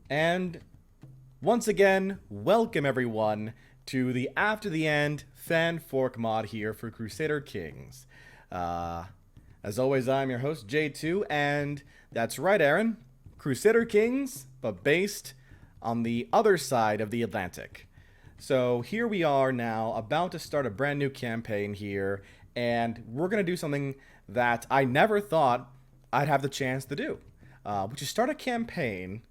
And once again, welcome everyone to the After the End fan fork mod here for Crusader Kings. Uh, as always, I'm your host, J2, and that's right, Aaron. Crusader Kings, but based on the other side of the Atlantic. So here we are now, about to start a brand new campaign here, and we're going to do something that I never thought I'd have the chance to do, which is start a campaign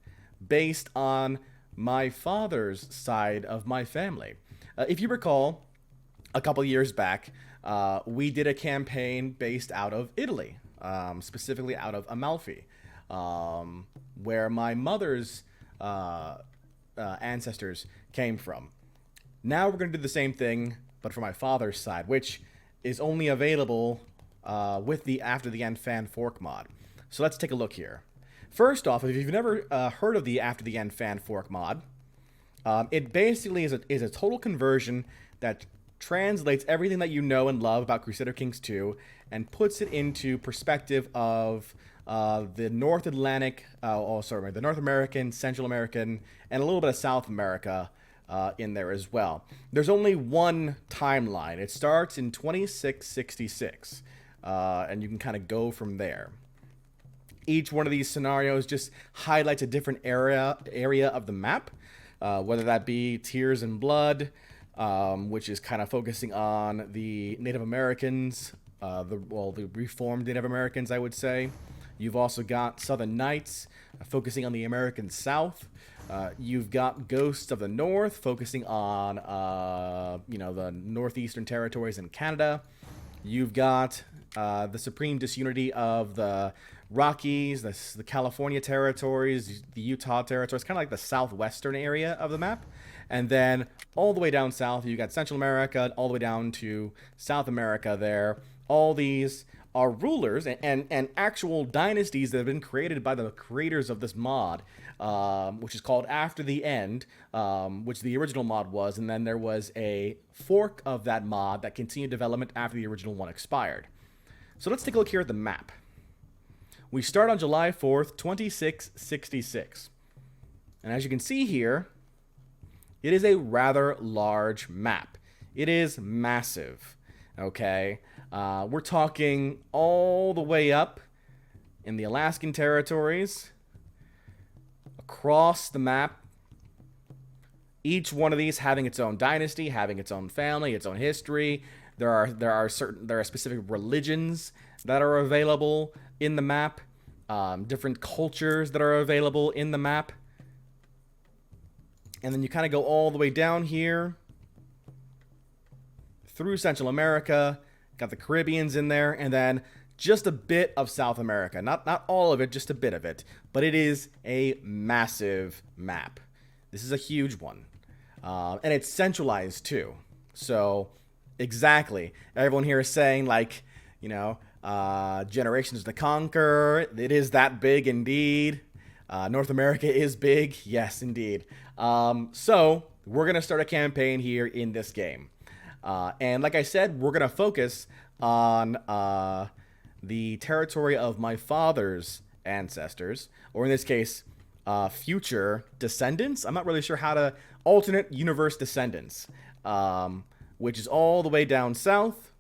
based on my father's side of my family. If you recall, a couple years back, we did a campaign based out of Italy, specifically out of Amalfi, where my mother's ancestors came from. Now we're going to do the same thing, but for my father's side, which is only available with the After the End fan fork mod. So let's take a look here. First off, if you've never heard of the After the End fan fork mod, it basically is a total conversion that translates everything that you know and love about Crusader Kings 2 and puts it into perspective of the North Atlantic, the North American, Central American, and a little bit of South America in there as well. There's only one timeline. It starts in 2666, and you can kind of go from there. Each one of these scenarios just highlights a different area of the map, whether that be Tears and Blood, which is kind of focusing on the Native Americans, the reformed Native Americans, I would say. You've also got Southern Knights, focusing on the American South. You've got Ghosts of the North, focusing on the northeastern territories in Canada. You've got the Supreme Disunity of the Rockies, the California territories, the Utah territories, kind of like the southwestern area of the map. And then all the way down south, you got Central America, all the way down to South America there. All these are rulers and actual dynasties that have been created by the creators of this mod, which is called After the End, which the original mod was. And then there was a fork of that mod that continued development after the original one expired. So let's take a look here at the map. We start on July 4th, 2666. And as you can see here, it is a rather large map. It is massive, okay? We're talking all the way up in the Alaskan territories, across the map, each one of these having its own dynasty, having its own family, its own history. There are specific religions that are available in the map, different cultures that are available in the map. And then you kind of go all the way down here through Central America, got the Caribbeans in there, and then just a bit of South America. Not all of it, just a bit of it. But it is a massive map. This is a huge one. And it's centralized too. So exactly. Everyone here is saying, like, generations to conquer. It is that big indeed. North America is big. Yes, indeed. So we're going to start a campaign here in this game. And like I said, we're going to focus on the territory of my father's ancestors, or in this case, future descendants. I'm not really sure how to... Alternate universe descendants, which is all the way down south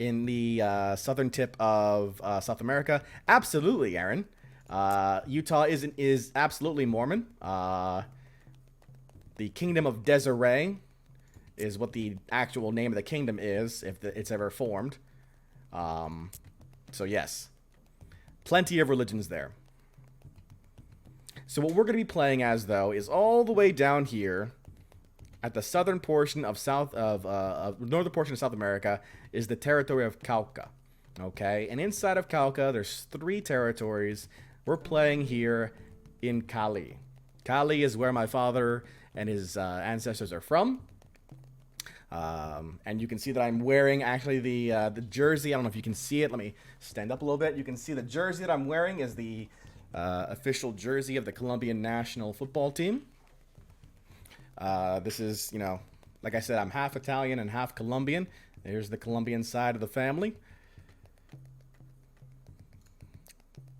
in the southern tip of South America. Absolutely, Aaron. Utah is absolutely Mormon. The Kingdom of Desiree is what the actual name of the kingdom is, if it's ever formed. So yes, plenty of religions there. So what we're going to be playing as, though, is all the way down here at the southern portion of northern portion of South America is the territory of Cauca. Okay, and inside of Cauca, there's 3 territories. We're playing here in Cali. Cali is where my father and his ancestors are from. And you can see that I'm wearing actually the jersey. I don't know if you can see it. Let me stand up a little bit. You can see the jersey that I'm wearing is the official jersey of the Colombian national football team. This is, like I said, I'm half Italian and half Colombian. There's the Colombian side of the family.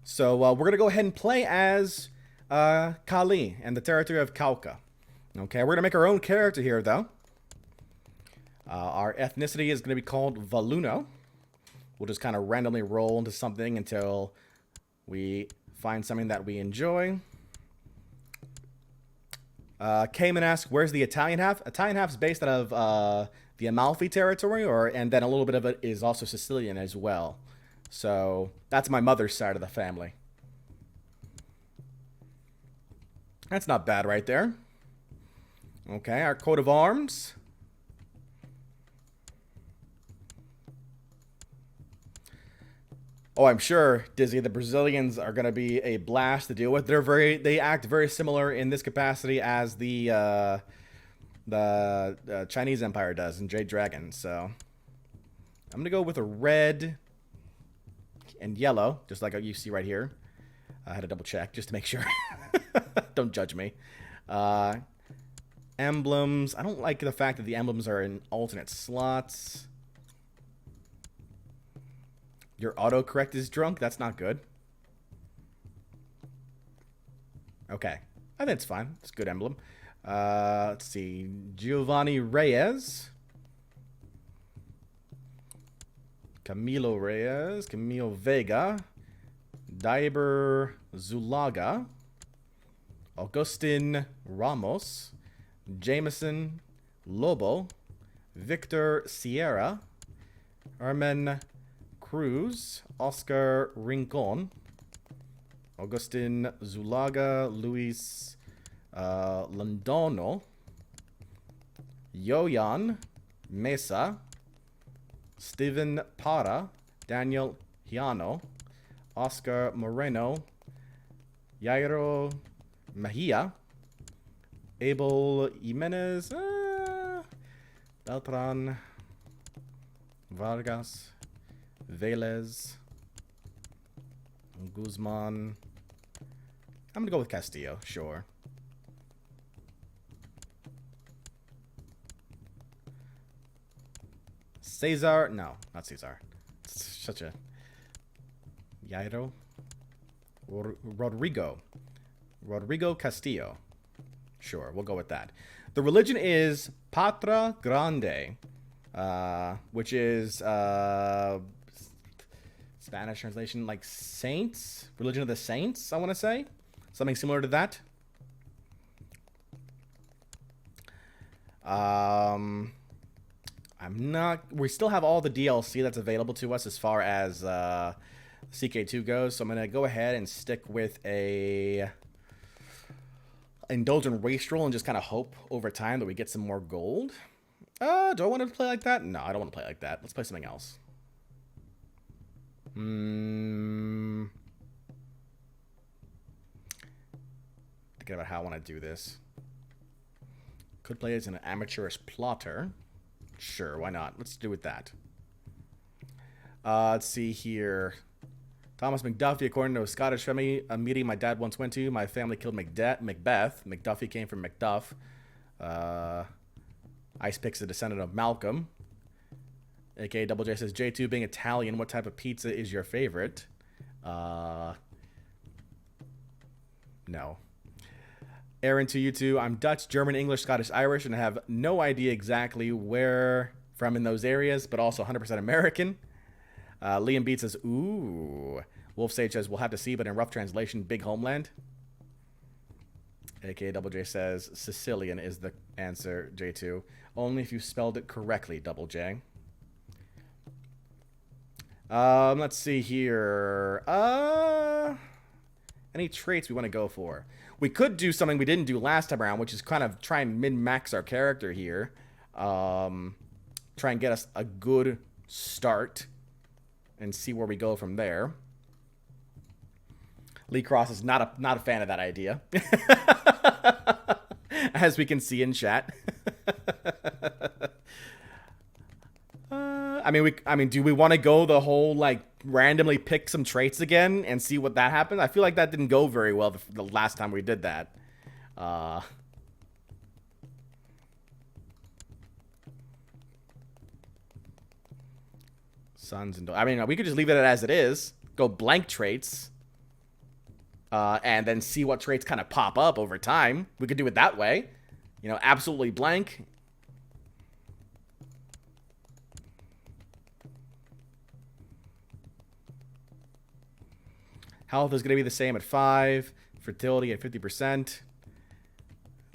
So we're going to go ahead and play as Kali and the territory of Kauka. Okay, we're gonna make our own character here, though. Our ethnicity is gonna be called Valuno. We'll just kind of randomly roll into something until we find something that we enjoy. Cayman asks, where's the Italian half? Italian half is based out of the Amalfi territory, and then a little bit of it is also Sicilian as well. So that's my mother's side of the family. That's not bad right there. Okay, our coat of arms. Oh, I'm sure, Dizzy, the Brazilians are going to be a blast to deal with. They act very similar in this capacity as the Chinese Empire does in Jade Dragon. So I'm going to go with a red and yellow, just like you see right here. I had to double check just to make sure. Don't judge me. Emblems. I don't like the fact that the emblems are in alternate slots. Your autocorrect is drunk? That's not good. Okay. I think it's fine. It's a good emblem. Let's see. Giovanni Reyes. Camilo Reyes. Camilo Vega. Daiber Zulaga. Augustin Ramos. Jameson Lobo. Victor Sierra. Armen Cruz, Oscar Rincon, Augustin Zulaga, Luis Londono, Yoyan Mesa, Steven Para, Daniel Hiano, Oscar Moreno, Jairo Mejia, Abel Jimenez, Beltran, Vargas, Velez, Guzman. I'm gonna go with Castillo, sure. Cesar, no, not Cesar. It's such a Jairo. Rodrigo Castillo. Sure, we'll go with that. The religion is Patra Grande, which is Spanish translation, like saints, religion of the saints, I want to say. Something similar to that. I'm not, we still have all the DLC that's available to us as far as CK2 goes, so I'm going to go ahead and stick with a indulgent race roll and just kind of hope over time that we get some more gold. Do I want to play like that? No, I don't want to play like that. Let's play something else. Thinking about how I want to do this. Could play as an amateurish plotter. Sure, why not? Let's do it that. Let's see here. Thomas McDuffie, according to a Scottish family, a meeting my dad once went to, my family killed Macbeth. McDuffie came from Macduff. Ice Pick's a descendant of Malcolm. AKA Double J says, J2 being Italian, what type of pizza is your favorite? No. Aaron to you two. I'm Dutch, German, English, Scottish, Irish, and I have no idea exactly where from in those areas, but also 100% American. Liam Beat says, ooh. Wolf Sage says, we'll have to see, but in rough translation, big homeland. AKA Double J says, Sicilian is the answer, J2. Only if you spelled it correctly, Double J. Let's see here. Any traits we want to go for? We could do something we didn't do last time around, which is kind of try and min-max our character here. Try and get us a good start and see where we go from there. Lee Cross is not a fan of that idea. As we can see in chat. I mean, do we want to go the whole, like, randomly pick some traits again and see what that happens? I feel like that didn't go very well the last time we did that. Sons and daughters. I mean, we could just leave it as it is. Go blank traits. and then see what traits kind of pop up over time. We could do it that way. You know, absolutely blank. Health is going to be the same at 5. Fertility at 50%.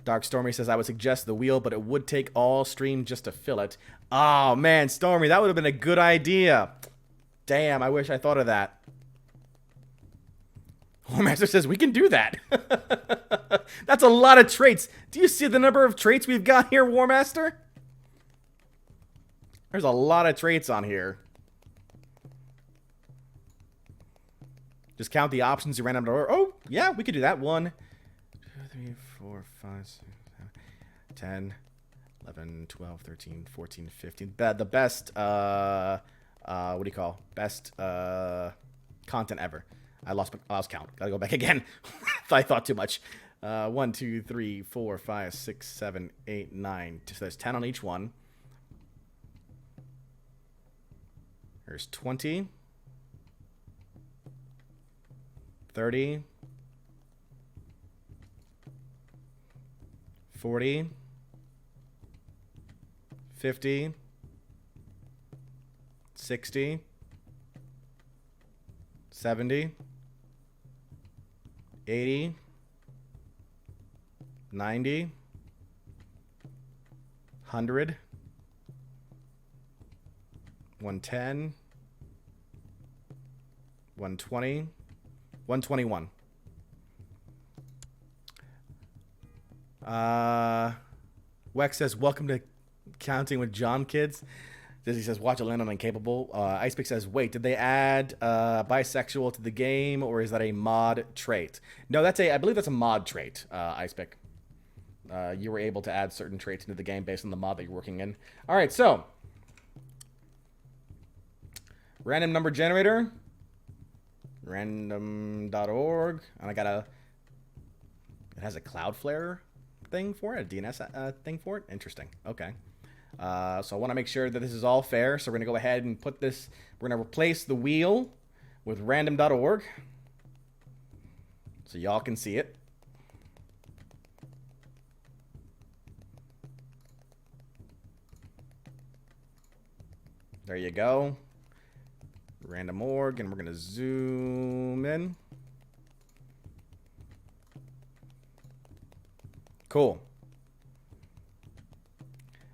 Dark Stormy says, I would suggest the wheel, but it would take all stream just to fill it. Oh, man, Stormy, that would have been a good idea. Damn, I wish I thought of that. Warmaster says, we can do that. That's a lot of traits. Do you see the number of traits we've got here, Warmaster? There's a lot of traits on here. Just count the options you ran out of order. Oh, yeah, we could do that. 1, 2, 3, 4, 5, 6, 7, 10, 11, 12, 13, 14, 15. The best, what do you call? Best content ever. I lost count. Gotta go back again. I thought too much. 1, 2, 3, 4, 5, 6, 7, 8, 9. So there's 10 on each one. There's 20. 30. 40. 50. 60. 70. 80. 90. 100. 110. 120. 121. Wex says, welcome to Counting with John, kids. Dizzy says, watch it land on Incapable. Icepick says, wait, did they add bisexual to the game, or is that a mod trait? No, I believe that's a mod trait, Icepick. You were able to add certain traits into the game based on the mod that you're working in. All right, so. Random number generator. Random.org. And I got it has a Cloudflare thing for it, a DNS thing for it. Interesting. Okay. So I want to make sure that this is all fair. So we're going to go ahead and put this, we're going to replace the wheel with random.org. So y'all can see it. There you go. Random org, and we're going to zoom in. Cool.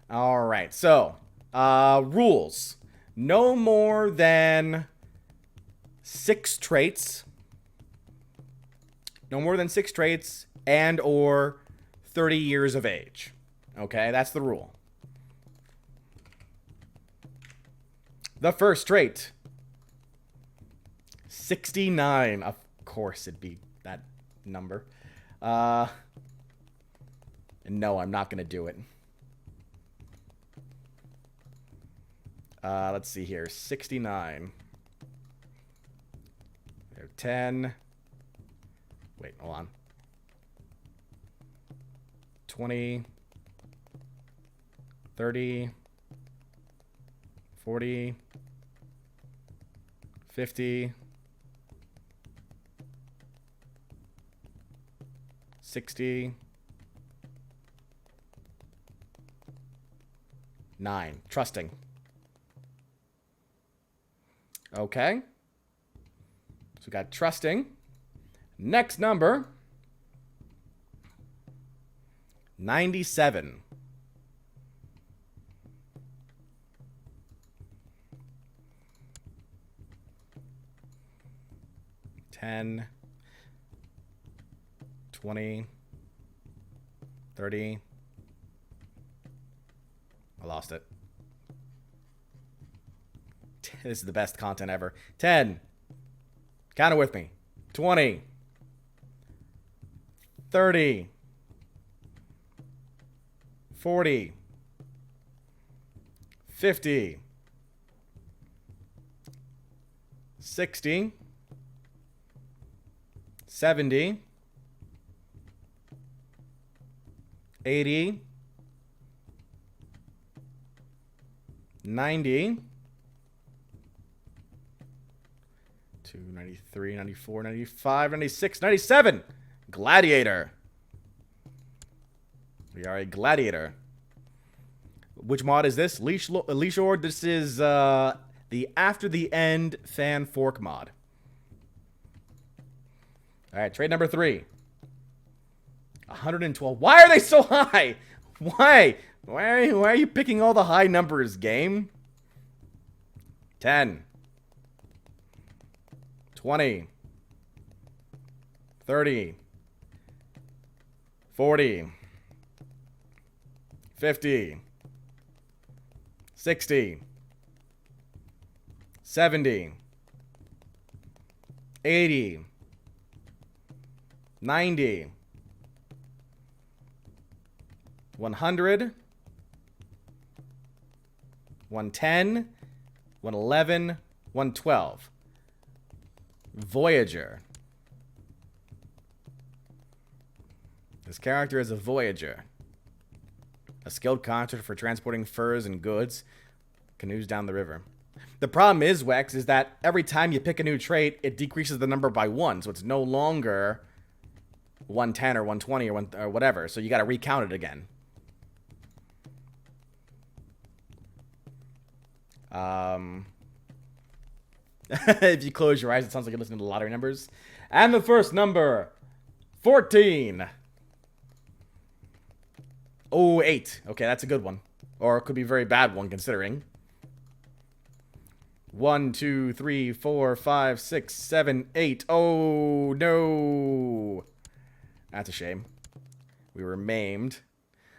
All right, so rules. No more than 6 traits. No more than 6 traits and or 30 years of age. Okay, that's the rule. The first trait. 69. Of course it'd be that number. No, I'm not going to do it. Let's see here. 69. 10. Wait, hold on. 20. 30. 40. 50. 60. 9. Trusting. Okay. So we got trusting. Next number. 97. 10. 20. 30. I lost it. This is the best content ever. 10. Count it with me. 20. 30. 40. 50. 60. 70. 80. 90. 92, 93, 94, 95, 96, 97. Gladiator. We are a gladiator. Which mod is this? Leash Lord. This is the After the End fan fork mod. All right, trade number 3. 112. Why are they so high? Why? Why are you picking all the high numbers, game? 10. 20. 30. 40. 50. 60. 70. 80. 90. 100. 110. 111. 112. Voyager. This character is a Voyager. A skilled contractor for transporting furs and goods. Canoes down the river. The problem is, Wex, is that every time you pick a new trait, it decreases the number by 1. So it's no longer 110 or 120 or whatever. So you got to recount it again. If you close your eyes, it sounds like you're listening to lottery numbers. And the first number, 14. Oh, 8. Okay, that's a good one. Or it could be a very bad one, considering. 1, 2, 3, 4, 5, 6, 7, 8. Oh, no. That's a shame. We were maimed.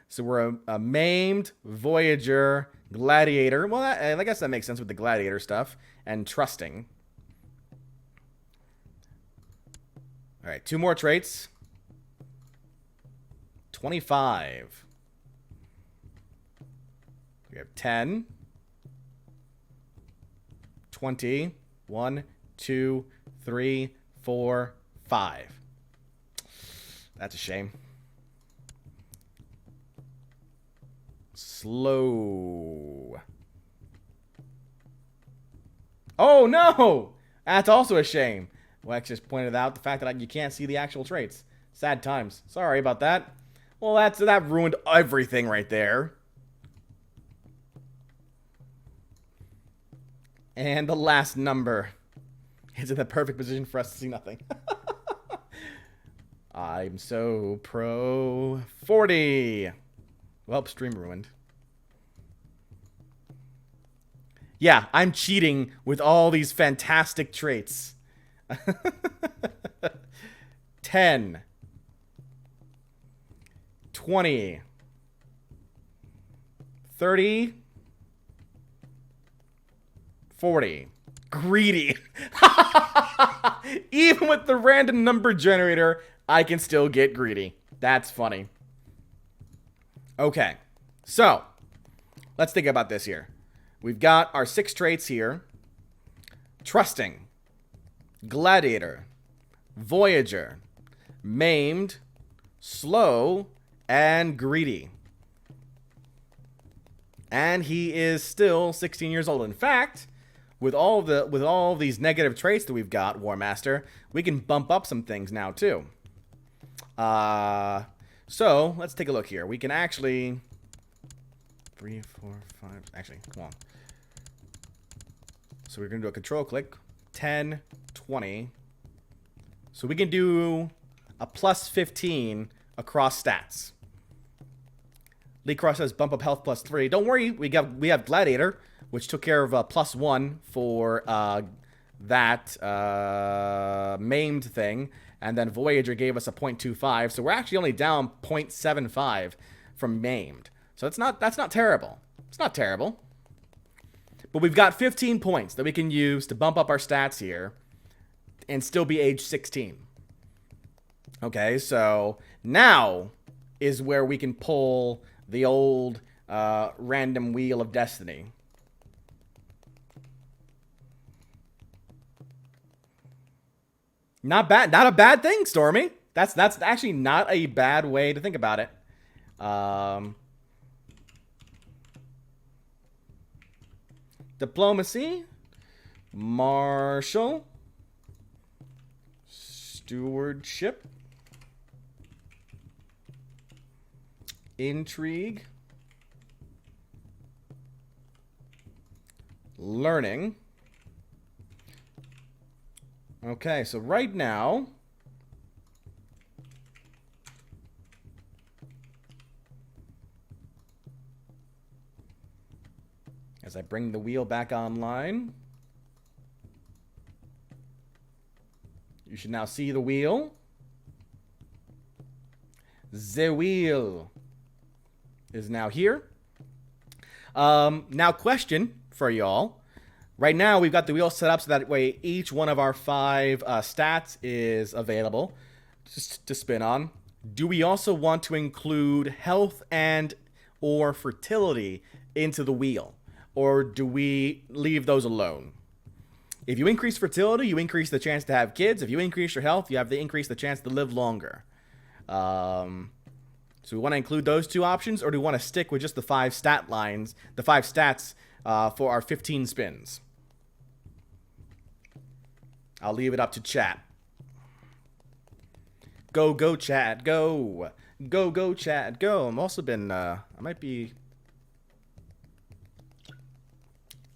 So we're a maimed Voyager gladiator. Well, I guess that makes sense with the gladiator stuff. And trusting. All right, 2 more traits. 25. We have 10. 20. 1, 2, 3, 4, 5. That's a shame. Slow. Oh, no! That's also a shame. Wex just pointed out the fact that you can't see the actual traits. Sad times. Sorry about that. Well, that ruined everything right there. And the last number is in the perfect position for us to see nothing. I'm so pro 40. Well, stream ruined. Yeah, I'm cheating with all these fantastic traits. 10. 20. 30. 40. Greedy. Even with the random number generator, I can still get greedy. That's funny. Okay, so let's think about this here. We've got our 6 traits here. Trusting, gladiator, Voyager, maimed, slow, and greedy. And he is still 16 years old. In fact, with all these negative traits that we've got, War Master, we can bump up some things now too. So let's take a look here. We can actually 3, 4, 5. Actually, come on. So we're gonna do a control click. 10, 20. So we can do a plus 15 across stats. Lee Cross says bump up health plus 3. Don't worry, we have Gladiator, which took care of plus 1 for that maimed thing, and then Voyager gave us a 0.25. So we're actually only down 0.75 from maimed. So that's not terrible. It's not terrible. But we've got 15 points that we can use to bump up our stats here and still be age 16. Okay, so now is where we can pull the old random wheel of destiny. Not bad. Not a bad thing, Stormy. That's actually not a bad way to think about it. Diplomacy, martial, Stewardship. Intrigue. Learning. Okay, so right now, as I bring the wheel back online, you should now see the wheel. The wheel is now here. Now question for y'all. Right now, we've got the wheel set up so that way each one of our 5 stats is available just to spin on. Do we also want to include health and or fertility into the wheel? Or do we leave those alone? If you increase fertility, you increase the chance to have kids. If you increase your health, you have to increase the chance to live longer. So we want to include those 2 options, or do we want to stick with just the 5 stat lines, the 5 stats for our 15 spins? I'll leave it up to chat. Go, go, chat, go. Go, go, chat, go. I'm also been, I might be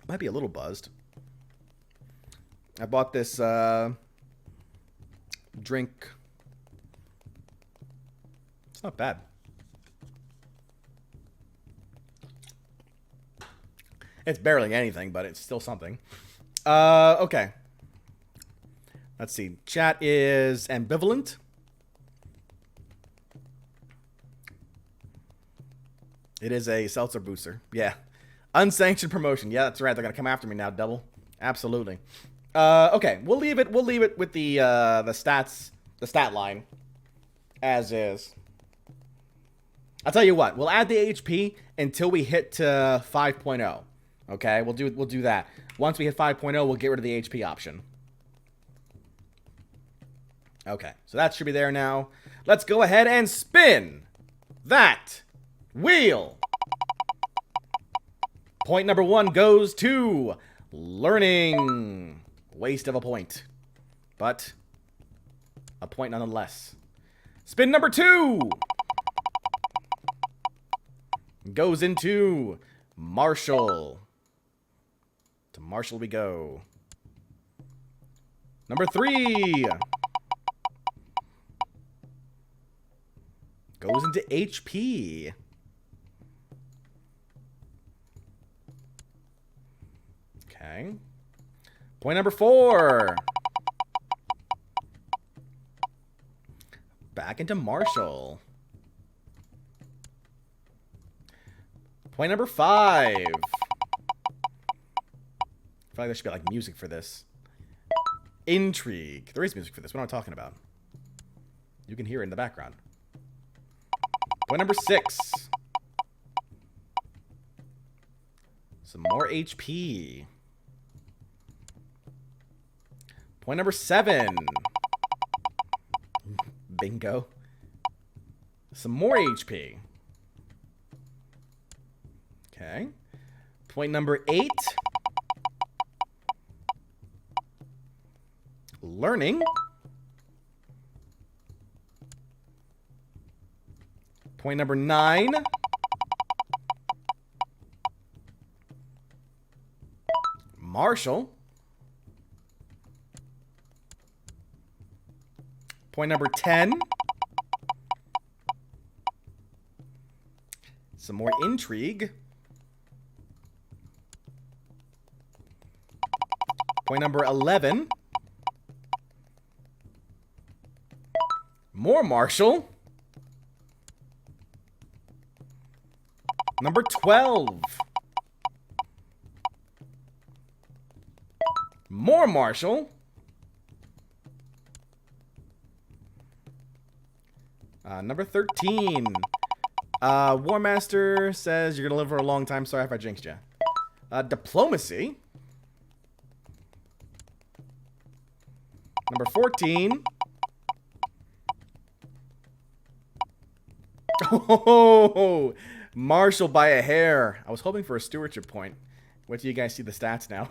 a little buzzed. I bought this, drink. It's not bad. It's barely anything, but it's still something. Okay. Let's see. Chat is ambivalent. It is a seltzer booster. Yeah. Unsanctioned promotion. Yeah, that's right. They're gonna come after me now, double. Absolutely. Okay. We'll leave it with the stats, the stat line, as is. I'll tell you what. We'll add the HP until we hit to 5.0. Okay. We'll do that. Once we hit 5.0, we'll get rid of the HP option. Okay, so that should be there now. Let's go ahead and spin that wheel. Point number 1 goes to learning. Waste of a point, but a point nonetheless. Spin number 2 goes into Marshall. To Marshall we go. Number 3 goes into HP. Okay. Point number 4. Back into Marshall. Point number 5. I feel like there should be like music for this. Intrigue. There is music for this. What am I talking about? You can hear it in the background. Point number 6. Some more HP. Point number 7. Bingo. Some more HP. Okay. Point number 8. Learning. Point number 9. Marshall. Point number 10. Some more intrigue. Point number 11. More Marshall. Number 12. More Marshall. Number 13. War Master says you're going to live for a long time. Sorry if I jinxed you. Diplomacy. Number 14. Oh, Marshall by a hair. I was hoping for a stewardship point. Wait till you guys see the stats now.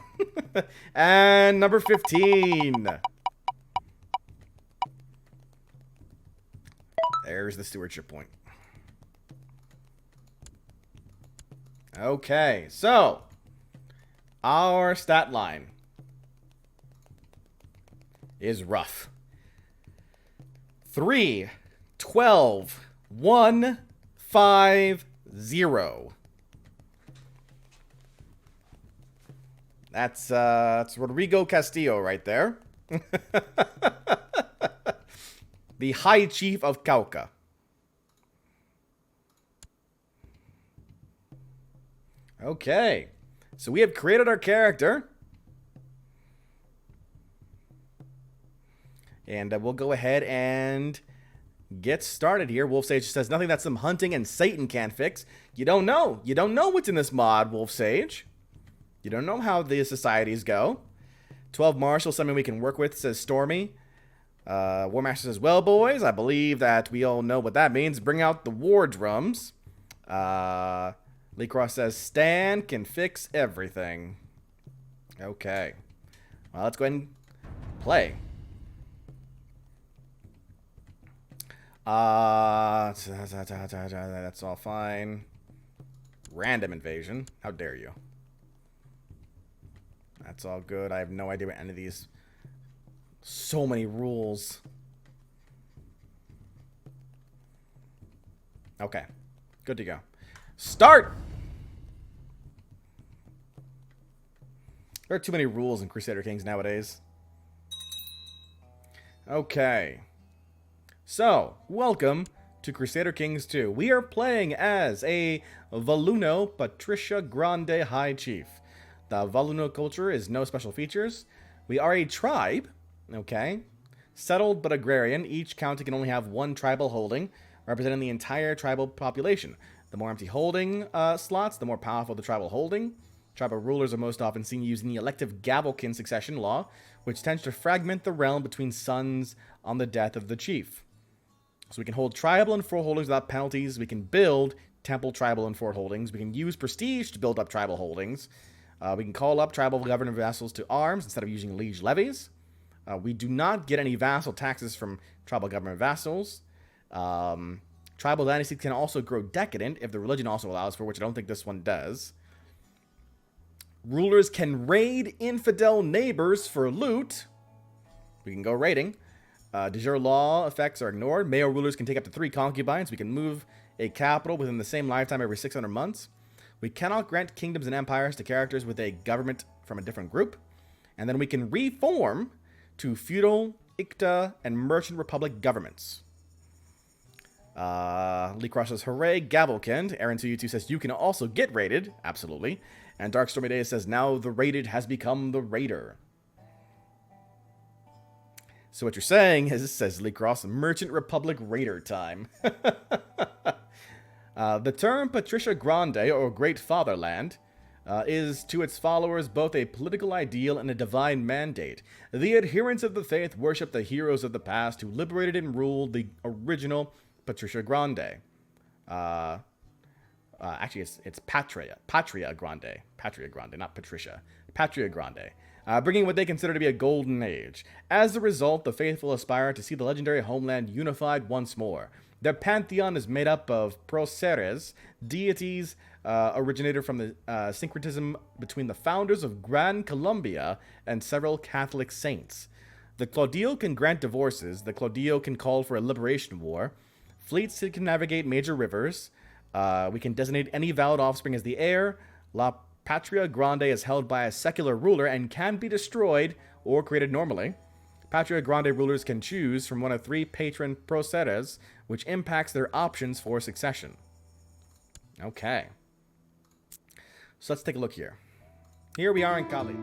And number 15. There's the stewardship point. Okay, so our stat line is rough. 3, 12, 1, 5, 0. That's Rodrigo Castillo right there. The High Chief of Cauca. Okay, so we have created our character. And we'll go ahead and get started here. Wolf Sage says, nothing that some hunting and Satan can't fix. You don't know. You don't know what's in this mod, Wolf Sage. You don't know how the societies go. 12 Marshal, something we can work with, says Stormy. Warmaster says, well, boys, I believe that we all know what that means. Bring out the war drums. Lee Cross says, Stan can fix everything. Okay. Well, let's go ahead and play. That's all fine. Random invasion. How dare you? That's all good. I have no idea what any of these... So many rules. Okay. Good to go. Start! There are too many rules in Crusader Kings nowadays. Okay. So, welcome to Crusader Kings 2. We are playing as a Valuno Patricia Grande High Chief. The Valuno culture is no special features. We are a tribe, okay? Settled but agrarian. Each county can only have one tribal holding, representing the entire tribal population. The more empty holding slots, the more powerful the tribal holding. Tribal rulers are most often seen using the elective Gavelkin succession law, which tends to fragment the realm between sons on the death of the chief. So we can hold tribal and fort holdings without penalties. We can build temple, tribal, and fort holdings. We can use prestige to build up tribal holdings. We can call up tribal governor vassals to arms instead of using liege levies. We do not get any vassal taxes from tribal government vassals. Tribal dynasties can also grow decadent if the religion also allows for, which I don't think this one does. Rulers can raid infidel neighbors for loot. We can go raiding. De jure law effects are ignored. Male rulers can take up to 3 concubines. We can move a capital within the same lifetime every 600 months. We cannot grant kingdoms and empires to characters with a government from a different group. And then we can reform to feudal, Icta, and merchant republic governments. Lee Cross says, hooray, Gavelkind. Aaron2U2 says, you can also get raided. Absolutely. And Dark Stormy Day says, now the raided has become the raider. So what you're saying is, says Lee Cross, Merchant Republic Raider time. The term Patricia Grande, or Great Fatherland, is to its followers both a political ideal and a divine mandate. The adherents of the faith worship the heroes of the past who liberated and ruled the original Patricia Grande. Actually, it's Patria Grande. Patria Grande, not Patricia. Patria Grande. Bringing what they consider to be a golden age. As a result, the faithful aspire to see the legendary homeland unified once more. Their pantheon is made up of proceres, deities originated from the syncretism between the founders of Gran Colombia and several Catholic saints. The Claudio can grant divorces. The Claudio can call for a liberation war. Fleets can navigate major rivers. We can designate any valid offspring as the heir. La Patria Grande is held by a secular ruler and can be destroyed or created normally. Patria Grande rulers can choose from one of 3 patron proceres, which impacts their options for succession. Okay. So let's take a look here. Here we are in Cali.